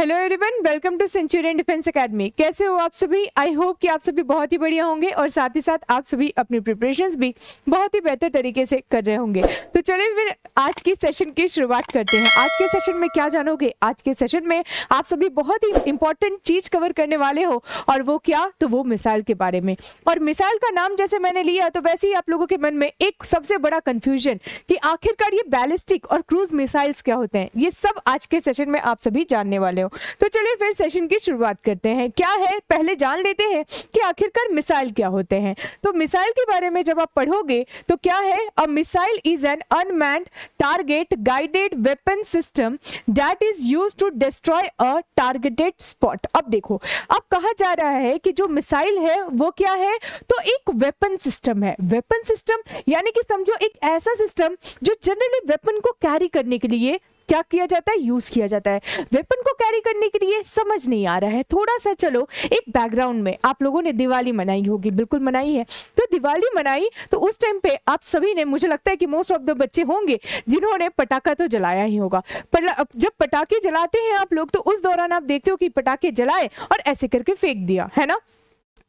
Hello everyone, welcome to Centurion Defence Academy. कैसे हो आप सभी? आई होप कि आप सभी बहुत ही बढ़िया होंगे और साथ ही साथ आप सभी अपनी प्रिपरेशंस भी बहुत ही बेहतर तरीके से कर रहे होंगे। तो चलिए फिर आज की सेशन की शुरुआत करते हैं। आज के सेशन में क्या जानोगे? आज के सेशन में आप सभी बहुत ही इंपॉर्टेंट चीज कवर करने वाले हो, और वो क्या? तो वो मिसाइल के बारे में। और मिसाइल का नाम जैसे मैंने लिया तो वैसे ही आप लोगों के मन में एक सबसे बड़ा कंफ्यूजन कि आखिरकार ये बैलिस्टिक और क्रूज मिसाइल्स क्या होते हैं, ये सब आज के सेशन में आप सभी जानने वाले हो। तो चलिए फिर सेशन की शुरुआत करते हैं। क्या है, पहले जान लेते हैं कि आखिरकार मिसाइल क्या होते हैं। तो मिसाइल के बारे में जब आप पढ़ोगे तो क्या है, a missile is an unmanned target guided weapon system that is used to destroy a targeted spot. अब देखो, अब कहा जा रहा है कि जो मिसाइल है वो क्या है, तो एक वेपन सिस्टम है। वेपन सिस्टम यानी कि समझो एक ऐसा सिस्टम जो जनरली वेपन को कैरी करने के लिए क्या किया जाता है, यूज किया जाता है। वेपन को कैरी करने के लिए समझ नहीं आ रहा है, थोड़ा सा चलो एक बैकग्राउंड में। आप लोगों ने दिवाली मनाई होगी, बिल्कुल मनाई है। तो दिवाली मनाई तो उस टाइम पे आप सभी ने, मुझे लगता है कि मोस्ट ऑफ द बच्चे होंगे जिन्होंने पटाखा तो जलाया ही होगा। पर जब पटाखे जलाते हैं आप लोग, तो उस दौरान आप देखते हो कि पटाखे जलाए और ऐसे करके फेंक दिया, है ना।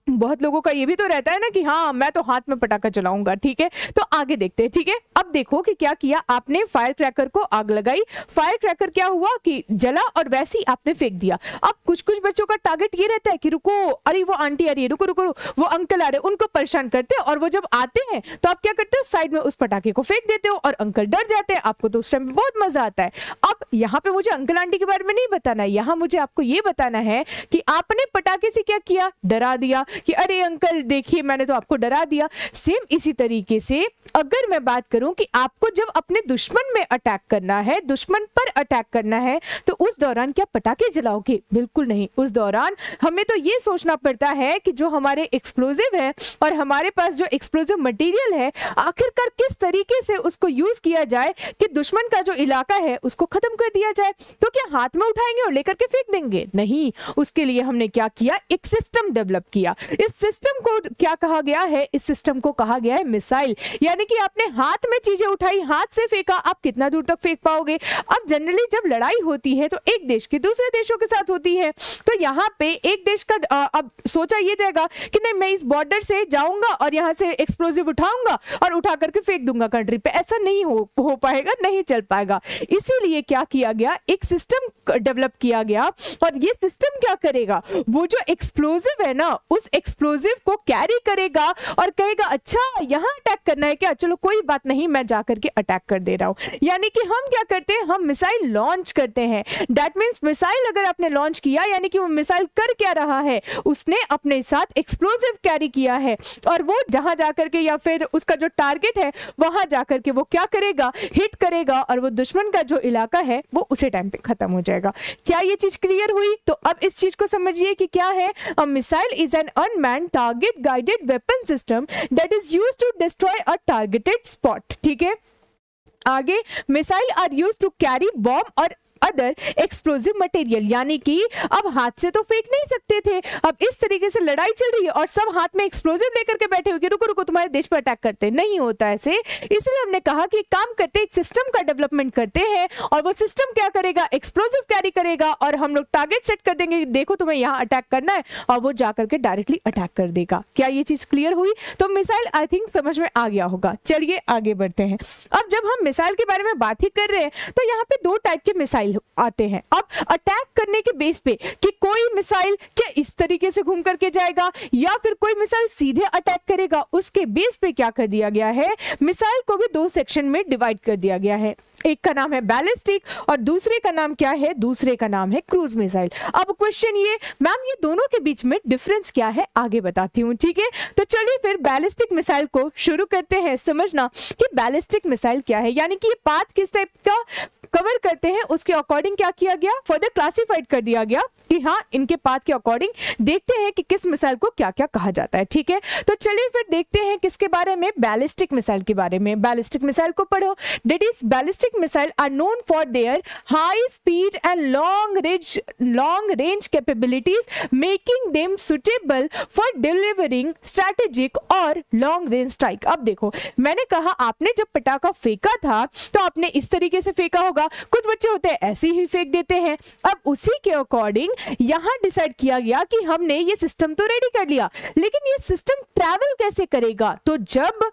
बहुत लोगों का ये भी तो रहता है ना कि हाँ मैं तो हाथ में पटाखा चलाऊंगा। ठीक है, तो आगे देखते हैं। ठीक है, अब देखो कि क्या किया आपने, फायर क्रैकर को आग लगाई। फायर क्रैकर क्या हुआ कि जला और वैसे ही आपने फेंक दिया। अब कुछ कुछ बच्चों का टारगेट ये रहता है कि रुको, अरे वो आंटी आ रही है, रुको रुको, वो अंकल आ रहे हैं, उनको परेशान करते हैं। और वो जब आते हैं तो आप क्या करते हो, साइड में उस पटाखे को फेंक देते हो और अंकल डर जाते हैं। आपको तो उस टाइम बहुत मजा आता है। अब यहाँ पे मुझे अंकल आंटी के बारे में नहीं बताना है, यहाँ मुझे आपको ये बताना है कि आपने पटाखे से क्या किया, डरा दिया कि अरे अंकल देखिए मैंने तो आपको डरा दिया। सेम इसी तरीके से अगर मैं बात करूं कि आपको जब अपने दुश्मन में अटैक करना है, दुश्मन पर अटैक करना है, तो उस दौरान क्या पटाखे जलाओगे? बिल्कुल नहीं। उस दौरान हमें तो ये सोचना पड़ता है कि जो हमारे एक्सप्लोजिव है और हमारे पास जो एक्सप्लोजिव मटेरियल है, आखिरकार किस तरीके से उसको यूज किया जाए कि दुश्मन का जो इलाका है उसको खत्म कर दिया जाए। तो क्या हाथ में उठाएंगे और लेकर के फेंक देंगे? नहीं। उसके लिए हमने क्या किया, एक सिस्टम डेवलप किया। इस सिस्टम को क्या कहा गया है? इस सिस्टम को कहा गया है मिसाइल। यानी कि आपने हाथ में चीजें उठाई, हाथ से फेंका, आप कितना दूर तक फेंक पाओगे? अब जनरली जब लड़ाई होती है तो एक देश की दूसरे देशों के साथ होती है, तो यहाँ पे एक देश का अब सोचा ये जाएगा कि नहीं मैं इस बॉर्डर से जाऊंगा और यहाँ से एक्सप्लोजिव उठाऊंगा और उठा करके फेंक दूंगा कंट्री पे। ऐसा नहीं हो पाएगा, नहीं चल पाएगा। इसीलिए क्या किया गया, एक सिस्टम डेवलप किया गया। और ये सिस्टम क्या करेगा, वो जो एक्सप्लोजिव है ना, उस एक्सप्लोजिव को कैरी करेगा और कहेगा अच्छा यहां अटैक करना है क्या, चलो कोई बात नहीं, मैं जाकर के अटैक कर दे रहा हूं। यानी कि हम क्या करते हैं, हम मिसाइल लॉन्च करते हैं। दैट मींस मिसाइल अगर आपने लॉन्च किया, यानी कि वो मिसाइल कर क्या रहा है, उसने अपने साथ एक्सप्लोजिव कैरी किया है और वो जहां जाकर के या फिर उसका जो टारगेट है वहां जाकर के वो क्या करेगा, हिट करेगा और वो दुश्मन का जो इलाका है वो उसी टाइम पे खत्म हो जाएगा। क्या ये चीज क्लियर हुई? तो अब इस चीज को समझिए कि क्या है, a missile is an unmanned target guided weapon system that is used to destroy a targeted spot. ठीक है, आगे missile are used to carry bomb और अदर एक्सप्लोजिव मटेरियल। यानी कि अब हाथ से तो फेंक नहीं सकते थे, अब इस तरीके से लड़ाई चल रही है और सब हाथ में एक्सप्लोजिव लेकर के बैठे हुए, रुको रुको तुम्हारे देश पर अटैक करते, नहीं होता ऐसे। इसलिए हमने कहा कि काम करते, एक सिस्टम का डेवलपमेंट करते हैं और वो सिस्टम क्या करेगा, एक्सप्लोजिव कैरी करेगा और हम लोग टारगेट सेट कर देंगे, देखो तुम्हें यहाँ अटैक करना है, और वो जाकर के डायरेक्टली अटैक कर देगा। क्या ये चीज क्लियर हुई? तो मिसाइल आई थिंक समझ में आ गया होगा। चलिए आगे बढ़ते हैं। अब जब हम मिसाइल के बारे में बात ही कर रहे हैं तो यहाँ पे दो टाइप के मिसाइल आते हैं। अब अटैक करने के बेस पे कि कोई मिसाइल क्या इस तरीके से घूम करके जाएगा या फिर कोई मिसाइल सीधे अटैक करेगा, उसके बेस पे क्या कर दिया गया है, मिसाइल को भी दो सेक्शन में डिवाइड कर दिया गया है। एक का नाम है बैलिस्टिक और दूसरे का नाम क्या है, दूसरे का नाम है क्रूज मिसाइल। अब क्वेश्चन ये, मैम ये दोनों के बीच में डिफरेंस क्या है, आगे बताती हूँ। ठीक है, तो चलिए फिर बैलिस्टिक मिसाइल को शुरू करते हैं। समझना कि बैलिस्टिक मिसाइल क्या है, यानी कि ये पाथ किस टाइप का कवर करते हैं उसके अकॉर्डिंग क्या किया गया, फर्दर क्लासिफाइड कर दिया गया कि हाँ इनके पाथ के अकॉर्डिंग देखते हैं कि किस मिसाइल को क्या क्या कहा जाता है। ठीक है, तो चलिए फिर देखते हैं किसके बारे में, बैलिस्टिक मिसाइल के बारे में। बैलिस्टिक मिसाइल को पढ़ो। That is ballistic missile are known for their high speed and long range capabilities making them suitable for delivering strategic और लॉन्ग रेंज स्ट्राइक। अब देखो, मैंने कहा आपने जब पटाखा फेंका था तो आपने इस तरीके से फेंका होगा, कुछ बच्चे होते हैं ऐसे ही फेंक देते हैं। अब उसी के अकॉर्डिंग यहां डिसाइड किया गया कि हमने ये सिस्टम तो रेडी कर लिया, लेकिन ये सिस्टम ट्रैवल कैसे करेगा। तो जब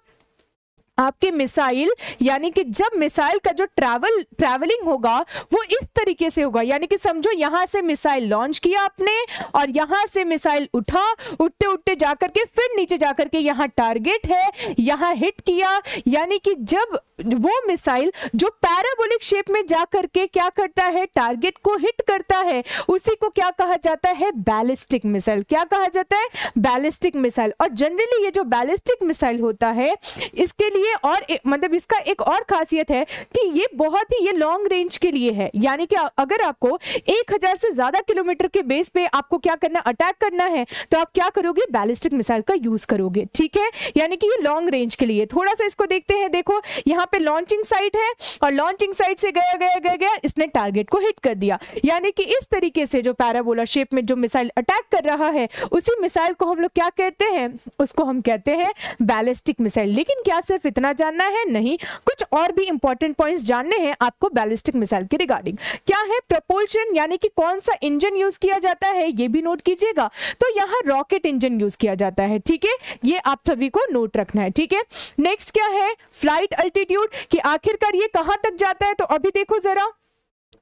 आपके मिसाइल, यानी कि जब मिसाइल का जो ट्रैवलिंग होगा वो इस तरीके से होगा, यानी कि समझो यहां से मिसाइल लॉन्च किया आपने और यहां से मिसाइल उठा, उठते उठते जाकर के फिर नीचे जाकर के यहां टारगेट है, यहां हिट किया, यानी कि जब वो मिसाइल जो पैराबोलिक शेप में जाकर के क्या करता है, टारगेट को हिट करता है, उसी को क्या कहा जाता है, बैलिस्टिक मिसाइल। क्या कहा जाता है, बैलिस्टिक मिसाइल। और जनरली ये जो बैलिस्टिक मिसाइल होता है इसके लिए और मतलब इसका एक और खासियत है कि ये बहुत ही, ये लॉन्ग रेंज के लिए है, यानी कि अगर आपको 1000 से ज्यादा किलोमीटर के बेस पे आपको क्या करना, अटैक करना है, तो आप क्या करोगे, बैलिस्टिक मिसाइल का यूज करोगे। ठीक है, यानी कि ये लॉन्ग रेंज के लिए। थोड़ा सा इसको देखते हैं। देखो यहाँ पे लॉन्चिंग साइट है और लॉन्चिंग साइट से गया इसने टारगेट को हिट कर दिया, यानी कि इस तरीके से जो पैराबोला शेप में जो मिसाइल अटैक कर रहा है उसी मिसाइल को हम लोग क्या कहते हैं, उसको हम कहते हैं बैलिस्टिक मिसाइल। लेकिन क्या सिर्फ इतना जानना है, नहीं, कुछ और भी इंपॉर्टेंट पॉइंट्स जानने हैं आपको बैलिस्टिक मिसाइल के रिगार्डिंग। क्या है, प्रपोल्शन, यानी कि कौन सा इंजन यूज किया जाता है, ये भी नोट कीजिएगा। तो यहाँ रॉकेट इंजन यूज किया जाता है। ठीक है, ये आप सभी को नोट रखना है। ठीक है, नेक्स्ट क्या है, फ्लाइट अल्टीट्यूड, कि आखिरकार ये कहां तक जाता है। तो अभी देखो जरा,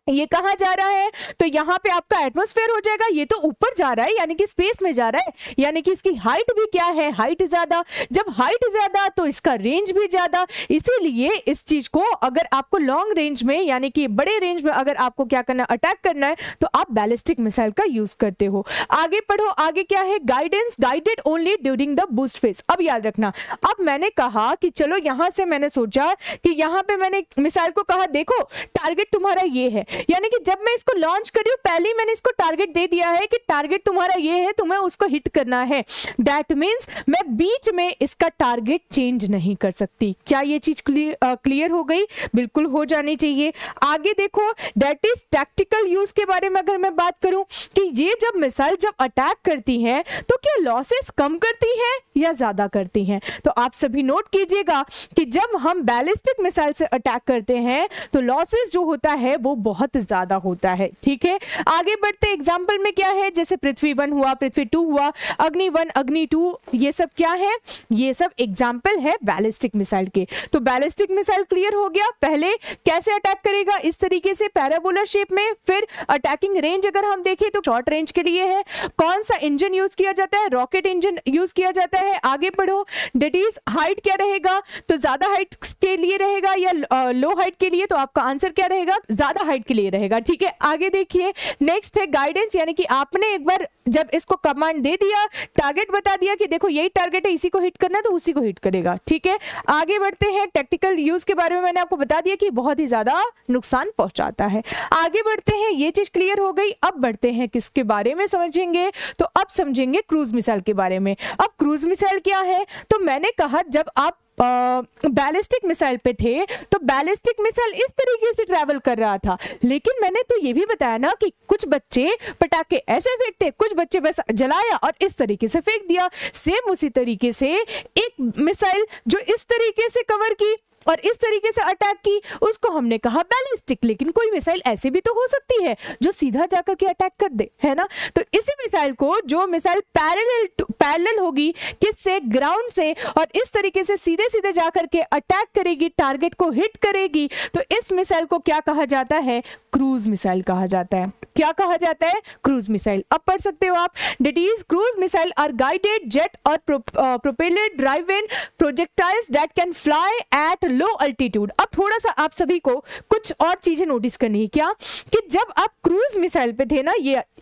ये कहां जा रहा है, तो यहाँ पे आपका एटमॉस्फेयर हो जाएगा, ये तो ऊपर जा रहा है, यानी कि स्पेस में जा रहा है, यानी कि इसकी हाइट भी क्या है, हाइट ज्यादा। जब हाइट ज्यादा तो इसका रेंज भी ज्यादा, इसीलिए इस चीज को अगर आपको लॉन्ग रेंज में, यानी कि बड़े रेंज में अगर आपको क्या करना, अटैक करना है, तो आप बैलिस्टिक मिसाइल का यूज करते हो। आगे पढ़ो, आगे क्या है, guidance, guided only during the boost phase. अब याद रखना, अब मैंने कहा कि चलो यहां से मैंने सोचा कि यहां पे मैंने मिसाइल को कहा देखो टारगेट तुम्हारा ये है, यानी कि जब मैं इसको लॉन्च कर रही हूं पहले ही मैंने इसको टारगेट दे दिया है कि टारगेट तुम्हारा ये है, तुम्हें उसको हिट करना है। दैट मींस मैं बीच में इसका टारगेट चेंज नहीं कर सकती। क्या ये चीज क्लियर हो गई? बिल्कुल हो जानी चाहिए। आगे देखो, दैट इज टैक्टिकल यूज के बारे में अगर मैं बात करूं कि ये जब मिसाइल जब अटैक करती है तो क्या लॉसेस कम करती है या ज्यादा करती हैं। तो आप सभी नोट कीजिएगा कि जब हम बैलिस्टिक मिसाइल से अटैक करते हैं तो लॉसेस जो होता है वो बहुत ज्यादा होता है। ठीक है, आगे बढ़ते एग्जांपल में क्या है, जैसे पृथ्वी 1 हुआ, पृथ्वी 2 हुआ, अग्नि 1, अग्नि 2, ये सब क्या है, ये सब एग्जांपल है बैलिस्टिक मिसाइल के। तो बैलिस्टिक मिसाइल क्लियर हो गया। पहले कैसे अटैक करेगा, इस तरीके से पैराबोला शेप में। फिर अटैकिंग रेंज अगर हम देखें तो शॉर्ट रेंज के लिए है। कौन सा इंजन यूज किया जाता है, रॉकेट इंजन यूज किया जाता है। आगे बढ़ो, दैट इज हाइट क्या रहेगा, तो ज्यादा हाइट के लिए रहेगा या लो हाइट के लिए, तो आपका आंसर क्या रहेगा, ज्यादा हाइट के लिए रहेगा। ठीक है, आगे देखिए, नेक्स्ट है गाइडेंस, यानी कि आपने एक बार जब इसको कमांड दे दिया, टारगेट बता दिया कि देखो यही टारगेट है, इसी को हिट करना, तो उसी को हिट करेगा। ठीक है, आगे बढ़ते हैं, टैक्टिकल यूज के बारे में मैंने आपको बता दिया कि बहुत ही ज्यादा नुकसान पहुंचाता है। आगे बढ़ते हैं, ये चीज क्लियर हो गई। अब बढ़ते हैं किसके बारे में समझेंगे, तो अब समझेंगे क्रूज मिसाइल के बारे में। अब क्रूज मिसाइल क्या है, तो मैंने कहा जब आप बैलिस्टिक मिसाइल पे थे तो बैलिस्टिक मिसाइल इस तरीके से ट्रैवल कर रहा था, लेकिन मैंने तो ये भी बताया ना कि कुछ बच्चे पटाखे ऐसे फेंकते, कुछ बच्चे बस जलाया और इस तरीके से फेंक दिया। सेम उसी तरीके से एक मिसाइल जो इस तरीके से कवर की और इस तरीके से अटैक की, उसको हमने कहा बैलिस्टिक। लेकिन कोई मिसाइल ऐसे भी तो हो सकती है जो सीधा जाकर के अटैक कर दे, है ना। तो इसी मिसाइल को, जो मिसाइल पैरेलल होगी किससे, ग्राउंड से, और इस तरीके से सीधे सीधे जाकर के अटैक करेगी, टारगेट को हिट करेगी, तो इस मिसाइल को क्या कहा जाता है, क्रूज मिसाइल कहा जाता है। क्या कहा जाता है, क्रूज मिसाइल। अब पढ़ सकते हो आप, that is cruise missile are guided jet और propeller driven projectiles that can fly at low altitude. अब थोड़ा सा आप सभी को कुछ और चीजें नोटिस करनी है। क्या कि जब आप क्रूज मिसाइल पे थे ना,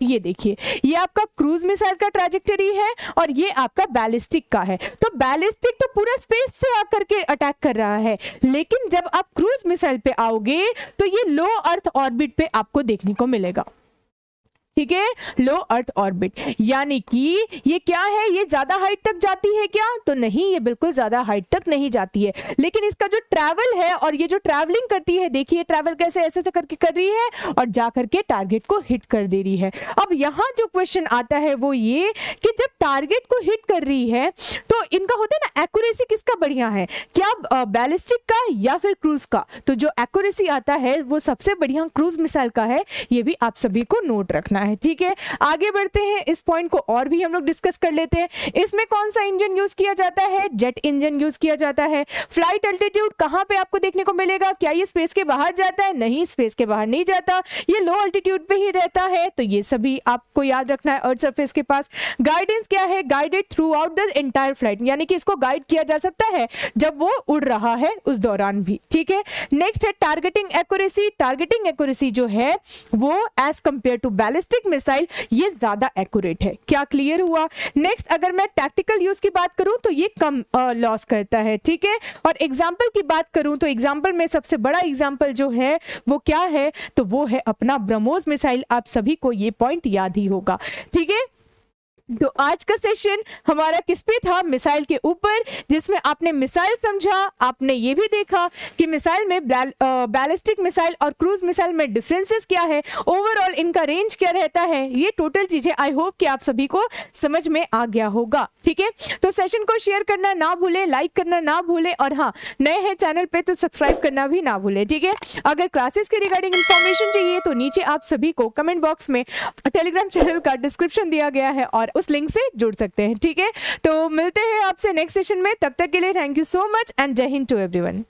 ये देखिए, ये आपका क्रूज मिसाइल का ट्रैजेक्टरी है और ये आपका बैलिस्टिक का है। तो बैलिस्टिक तो पूरा स्पेस से आकर के अटैक कर रहा है, लेकिन जब आप क्रूज मिसाइल पे आओगे तो ये लो अर्थ ऑर्बिट पे आपको देखने को मिलेगा। ठीक है, लो अर्थ ऑर्बिट। यानी कि ये क्या है, ये ज्यादा हाइट तक जाती है क्या? तो नहीं, ये बिल्कुल ज्यादा हाइट तक नहीं जाती है, लेकिन इसका जो ट्रैवल है और ये जो ट्रैवलिंग करती है, देखिए ट्रैवल कैसे ऐसे ऐसे करके कर रही है और जा करके टारगेट को हिट कर दे रही है। अब यहाँ जो क्वेश्चन आता है वो ये कि जब टारगेट को हिट कर रही है तो इनका होता है ना, एक्यूरेसी किसका बढ़िया है, क्या बैलिस्टिक का या फिर क्रूज का? तो जो एक्यूरेसी आता है वो सबसे बढ़िया क्रूज मिसाइल का है, ये भी आप सभी को नोट रखना है। ठीक है, आगे बढ़ते हैं, इस पॉइंट को और भी हम लोग डिस्कस कर लेते हैं। इसमें कौन सा इंजन यूज किया जाता है? जेट इंजन यूज किया जाता है। फ्लाइट अल्टीट्यूड कहां पे आपको देखने को मिलेगा? क्या ये स्पेस के बाहर जाता है? नहीं, स्पेस के बाहर नहीं जाता, ये लो अल्टीट्यूड पे ही रहता है। तो ये सभी आपको याद रखना है अर्थ सरफेस के पास। गाइडेंस क्या है? Guided through out the entire flight, यानी कि इसको गाइड किया जा सकता है जब वो उड़ रहा है उस दौरान भी। ठीक है, नेक्स्ट है टारगेटिंग एक्यूरेसी। टारगेटिंग एक्यूरेसी जो है वो as compare to ballistic missile ये ज्यादा एक्यूरेट है। क्या क्लियर हुआ? नेक्स्ट, अगर मैं टैक्टिकल यूज की बात करूं तो ये कम लॉस करता है। ठीक है, और एग्जांपल की बात करूं तो एग्जांपल में सबसे बड़ा एग्जांपल जो है वो क्या है? तो वो है अपना ब्रह्मोस मिसाइल। आप सभी को ये पॉइंट याद ही होगा। ठीक है, तो आज का सेशन हमारा किस पे था? मिसाइल के ऊपर, जिसमें आपने मिसाइल समझा, आपने ये भी देखा कि मिसाइल में बैलिस्टिक मिसाइल और क्रूज मिसाइल में डिफरेंसेस क्या है, ओवरऑल इनका रेंज क्या रहता है। ये टोटल चीजें आई होप कि आप सभी को समझ में आ गया होगा। ठीक है, तो सेशन को शेयर करना ना भूले, लाइक करना ना भूले, और हाँ, नए हैं चैनल पे तो सब्सक्राइब करना भी ना भूले। ठीक है, अगर क्लासेस के रिगार्डिंग इंफॉर्मेशन चाहिए तो नीचे आप सभी को कमेंट बॉक्स में टेलीग्राम चैनल का डिस्क्रिप्शन दिया गया है और उस लिंक से जुड़ सकते हैं। ठीक है, तो मिलते हैं आपसे नेक्स्ट सेशन में, तब तक के लिए thank you so much and Jai Hind to everyone.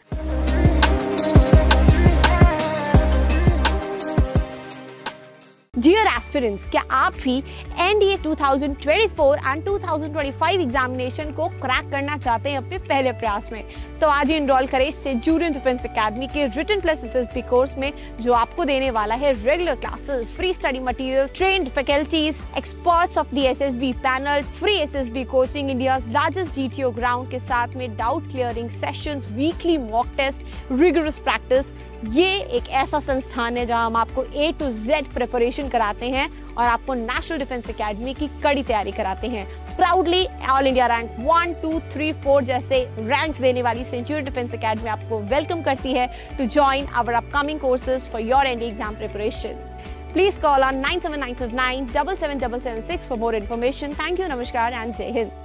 Dear aspirants, क्या आप भी एनडीए 2024 एंड 2025 एग्जामिनेशन को क्रैक करना चाहते हैं अपने पहले प्रयास में? तो आज ही एनरोल करें सेंचुरियन डिफेंस एकेडमी के रिटन प्लस एसएसबी कोर्स में, जो आपको देने वाला है regular classes, free study material, trained faculties, experts of the SSB panel, free SSB coaching, India largest GTO ground के साथ में doubt clearing sessions, weekly mock test, rigorous practice. ये एक ऐसा संस्थान है जहां हम आपको A to Z प्रिपरेशन कराते हैं और आपको नेशनल डिफेंस एकेडमी की कड़ी तैयारी कराते हैं। प्राउडली ऑल इंडिया रैंक 1, 2, 3, 4 जैसे रैंक्स देने वाली सेंचुरियन डिफेंस एकेडमी आपको वेलकम करती है to join our upcoming courses for your NDA exam preparation. Please call on 97959 77776 for more information. Thank you, Namaskar and Jai Hind.